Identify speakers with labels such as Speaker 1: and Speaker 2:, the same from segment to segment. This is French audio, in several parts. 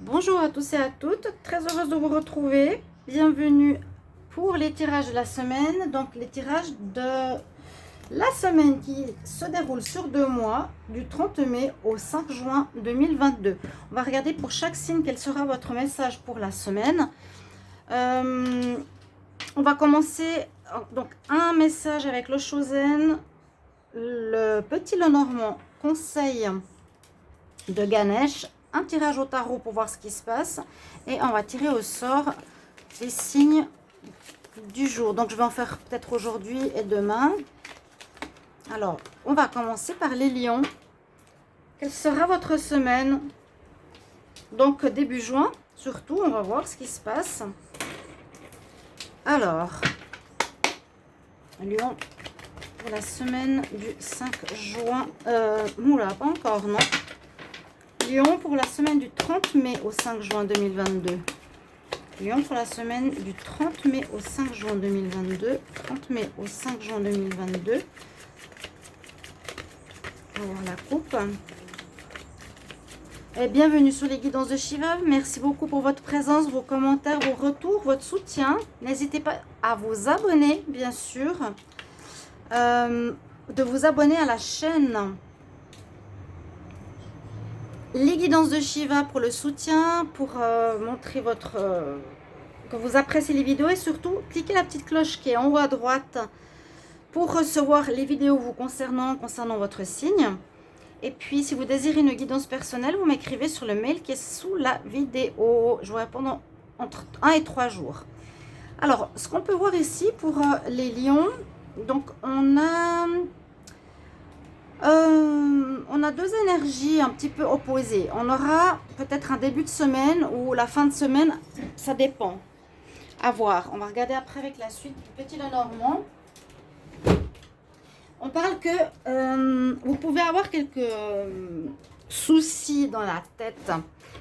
Speaker 1: Bonjour à tous et à toutes, très heureuse de vous retrouver. Bienvenue pour les tirages de la semaine. Donc les tirages de la semaine qui se déroule sur 2 mois, du 30 mai au 5 juin 2022. On va regarder pour chaque signe quel sera votre message pour la semaine. On va commencer donc un message avec le Chosen, le petit Lenormand, conseil de Ganesh, un tirage au tarot pour voir ce qui se passe et on va tirer au sort les signes du jour. Donc je vais en faire peut-être aujourd'hui et demain. Alors on va commencer par les lions. Quelle sera votre semaine? Donc début juin surtout, on va voir ce qui se passe. Alors lion pour la semaine du 5 juin, oula, pas encore, non. Lion pour la semaine du 30 mai au 5 juin 2022. Lion pour la semaine du 30 mai au 5 juin 2022. 30 mai au 5 juin 2022. On va voir la coupe. Et bienvenue sur les guidances de Shiva. Merci beaucoup pour votre présence, vos commentaires, vos retours, votre soutien. N'hésitez pas à vous abonner, bien sûr. De vous abonner à la chaîne. Les guidances de Shiva pour le soutien, pour montrer que vous appréciez les vidéos et surtout cliquez la petite cloche qui est en haut à droite pour recevoir les vidéos vous concernant votre signe. Et puis si vous désirez une guidance personnelle, vous m'écrivez sur le mail qui est sous la vidéo. Je vous réponds entre 1 et 3 jours. Alors ce qu'on peut voir ici pour les lions, donc on a deux énergies un petit peu opposées. On aura peut-être un début de semaine ou la fin de semaine, ça dépend. À voir. On va regarder après avec la suite du petit Lenormand. On parle que vous pouvez avoir quelques soucis dans la tête.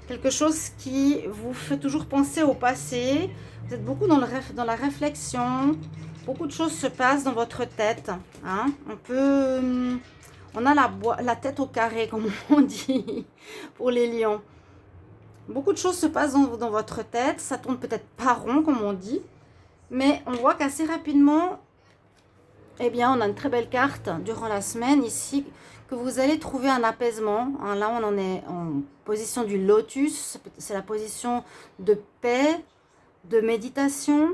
Speaker 1: Quelque chose qui vous fait toujours penser au passé. Vous êtes beaucoup dans la réflexion. Beaucoup de choses se passent dans votre tête. Hein. On a la tête au carré, comme on dit, pour les lions. Beaucoup de choses se passent dans votre tête. Ça tourne peut-être pas rond, comme on dit. Mais on voit qu'assez rapidement, eh bien, on a une très belle carte durant la semaine ici, que vous allez trouver un apaisement. Hein, là, on en est en position du lotus. C'est la position de paix, de méditation,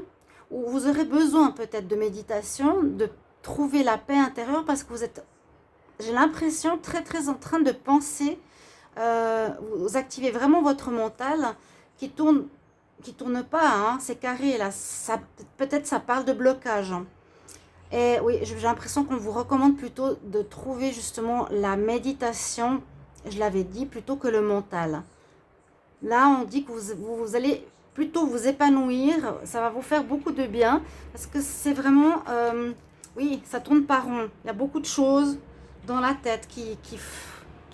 Speaker 1: où vous aurez besoin peut-être de méditation, de trouver la paix intérieure parce que vous êtes... J'ai l'impression très en train de penser, vous activez vraiment votre mental qui tourne pas, hein, c'est carré là, peut-être ça parle de blocage. Et oui, j'ai l'impression qu'on vous recommande plutôt de trouver justement la méditation, je l'avais dit, plutôt que le mental. Là, on dit que vous allez plutôt vous épanouir, ça va vous faire beaucoup de bien, parce que c'est vraiment, oui, ça tourne pas rond, il y a beaucoup de choses dans la tête qui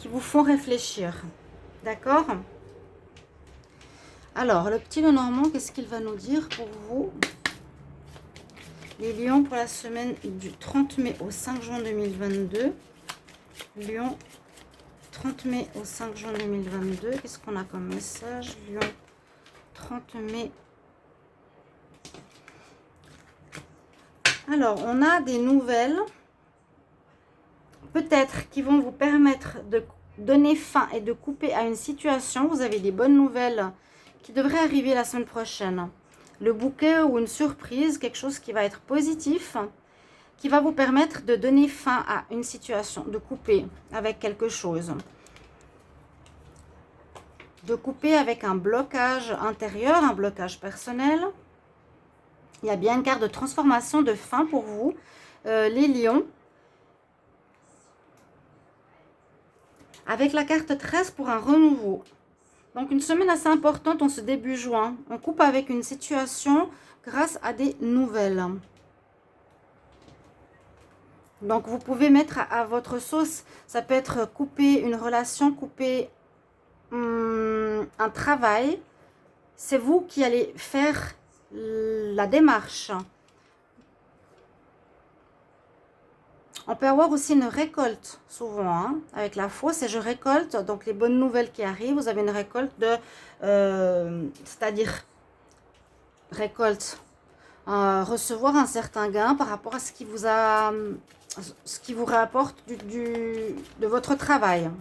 Speaker 1: vous font réfléchir. D'accord? Alors, le petit Lenormand, qu'est-ce qu'il va nous dire pour vous? Les lions pour la semaine du 30 mai au 5 juin 2022. Lion, 30 mai au 5 juin 2022. Qu'est-ce qu'on a comme message? Lion, 30 mai. Alors, on a des nouvelles peut-être qui vont vous permettre de donner fin et de couper à une situation. Vous avez des bonnes nouvelles qui devraient arriver la semaine prochaine. Le bouquet ou une surprise, quelque chose qui va être positif, qui va vous permettre de donner fin à une situation, de couper avec quelque chose. De couper avec un blocage intérieur, un blocage personnel. Il y a bien une carte de transformation, de fin pour vous, les lions. Avec la carte 13 pour un renouveau. Donc une semaine assez importante en ce début juin. On coupe avec une situation grâce à des nouvelles. Donc vous pouvez mettre à votre sauce. Ça peut être couper une relation, couper un travail. C'est vous qui allez faire la démarche. On peut avoir aussi une récolte, souvent, hein, avec la fausse, et je récolte, donc les bonnes nouvelles qui arrivent, vous avez une récolte de, c'est-à-dire, récolte, recevoir un certain gain par rapport à ce qui vous a, ce qui vous rapporte de votre travail.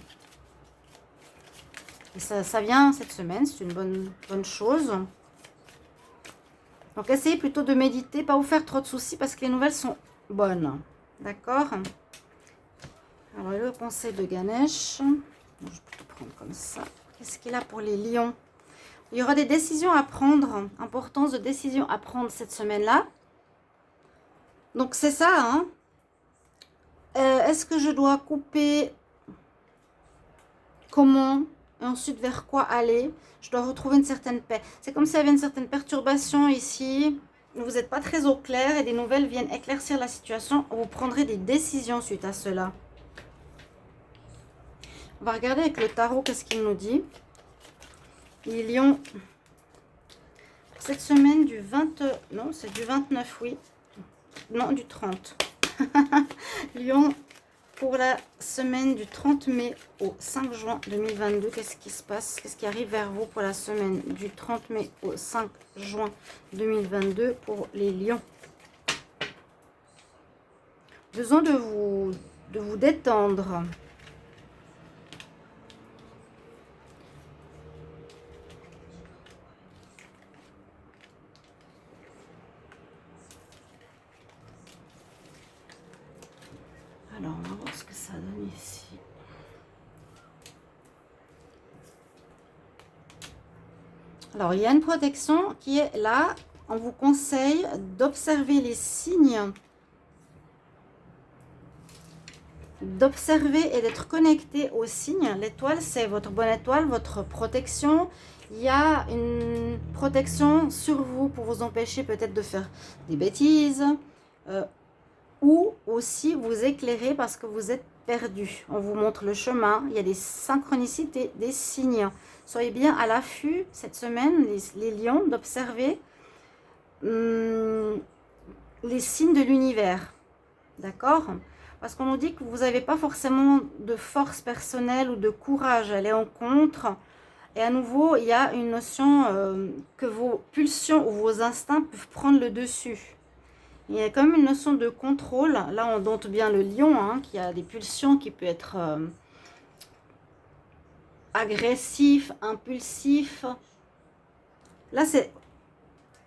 Speaker 1: Et ça vient cette semaine, c'est une bonne chose. Donc, essayez plutôt de méditer, pas vous faire trop de soucis parce que les nouvelles sont bonnes. D'accord? Alors, le conseil de Ganesh. Je vais plutôt prendre comme ça. Qu'est-ce qu'il a pour les lions? Il y aura des décisions à prendre. Importance de décisions à prendre cette semaine-là. Donc, c'est ça, hein? Est-ce que je dois couper? Comment? Et ensuite, vers quoi aller? Je dois retrouver une certaine paix. C'est comme s'il y avait une certaine perturbation ici. Vous n'êtes pas très au clair et des nouvelles viennent éclaircir la situation. Vous prendrez des décisions suite à cela. On va regarder avec le tarot qu'est-ce qu'il nous dit. Les lions, cette semaine du 20... Non, c'est du 29, oui. Non, du 30. Lion, pour la semaine du 30 mai au 5 juin 2022, qu'est-ce qui se passe? Qu'est-ce qui arrive vers vous pour la semaine du 30 mai au 5 juin 2022 pour les lions? Besoin de vous détendre. Alors, on va voir ce que ça donne ici. Alors, il y a une protection qui est là. On vous conseille d'observer les signes, d'observer et d'être connecté aux signes. L'étoile, c'est votre bonne étoile, votre protection. Il y a une protection sur vous pour vous empêcher peut-être de faire des bêtises ou aussi vous éclairer parce que vous êtes perdu. On vous montre le chemin. Il y a des synchronicités, des signes. Soyez bien à l'affût cette semaine, les lions, d'observer les signes de l'univers. D'accord? Parce qu'on nous dit que vous n'avez pas forcément de force personnelle ou de courage à aller en contre. Et à nouveau, il y a une notion que vos pulsions ou vos instincts peuvent prendre le dessus. Il y a comme une notion de contrôle. Là, on dompte bien le lion, hein, qui a des pulsions qui peut être agressif, impulsif. Là, c'est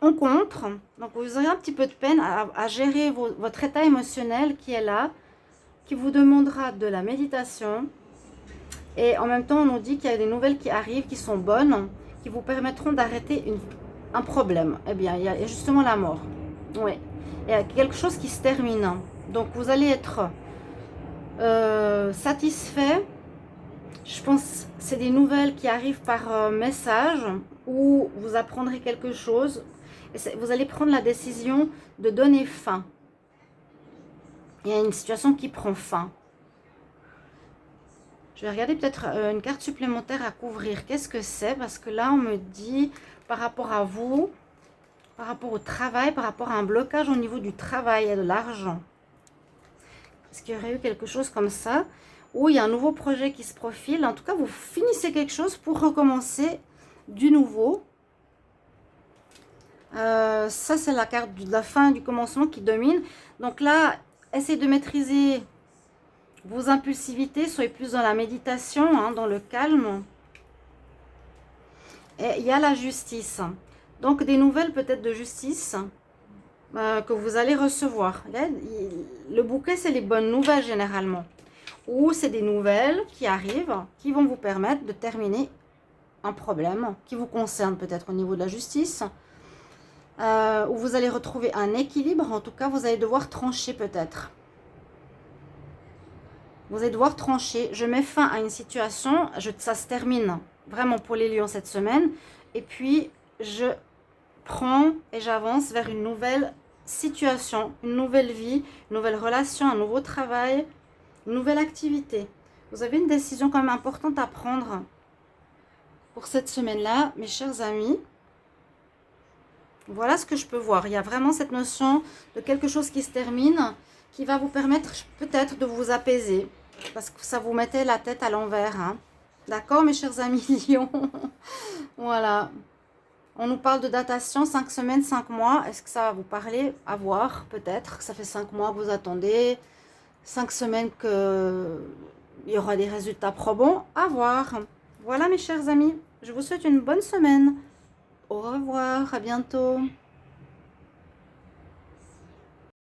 Speaker 1: en contre. Donc, vous aurez un petit peu de peine à gérer votre état émotionnel qui est là, qui vous demandera de la méditation. Et en même temps, on nous dit qu'il y a des nouvelles qui arrivent, qui sont bonnes, qui vous permettront d'arrêter un problème. Eh bien, il y a justement la mort. Oui. Il y a quelque chose qui se termine. Donc, vous allez être satisfait. Je pense que c'est des nouvelles qui arrivent par message où vous apprendrez quelque chose. Et vous allez prendre la décision de donner fin. Il y a une situation qui prend fin. Je vais regarder peut-être une carte supplémentaire à couvrir. Qu'est-ce que c'est? Parce que là, on me dit par rapport à vous, par rapport au travail, par rapport à un blocage au niveau du travail et de l'argent. Est-ce qu'il y aurait eu quelque chose comme ça? Ou il y a un nouveau projet qui se profile. En tout cas, vous finissez quelque chose pour recommencer du nouveau. Ça, c'est la carte de la fin, du commencement qui domine. Donc là, essayez de maîtriser vos impulsivités. Soyez plus dans la méditation, hein, dans le calme. Et il y a la justice. Donc, des nouvelles peut-être de justice que vous allez recevoir. Là, le bouquet, c'est les bonnes nouvelles généralement. Ou c'est des nouvelles qui arrivent, qui vont vous permettre de terminer un problème qui vous concerne peut-être au niveau de la justice. Où vous allez retrouver un équilibre. En tout cas, vous allez devoir trancher peut-être. Vous allez devoir trancher. Je mets fin à une situation. Ça se termine vraiment pour les lions cette semaine. Et puis, je prends et j'avance vers une nouvelle situation, une nouvelle vie, une nouvelle relation, un nouveau travail, une nouvelle activité. Vous avez une décision quand même importante à prendre pour cette semaine-là, mes chers amis. Voilà ce que je peux voir. Il y a vraiment cette notion de quelque chose qui se termine, qui va vous permettre peut-être de vous apaiser. Parce que ça vous mettait la tête à l'envers. Hein. D'accord, mes chers amis Lion. Voilà. On nous parle de datation, 5 semaines, 5 mois. Est-ce que ça va vous parler? À voir, peut-être. Ça fait 5 mois que vous attendez. 5 semaines qu'il y aura des résultats probants. À voir. Voilà, mes chers amis. Je vous souhaite une bonne semaine. Au revoir, à bientôt.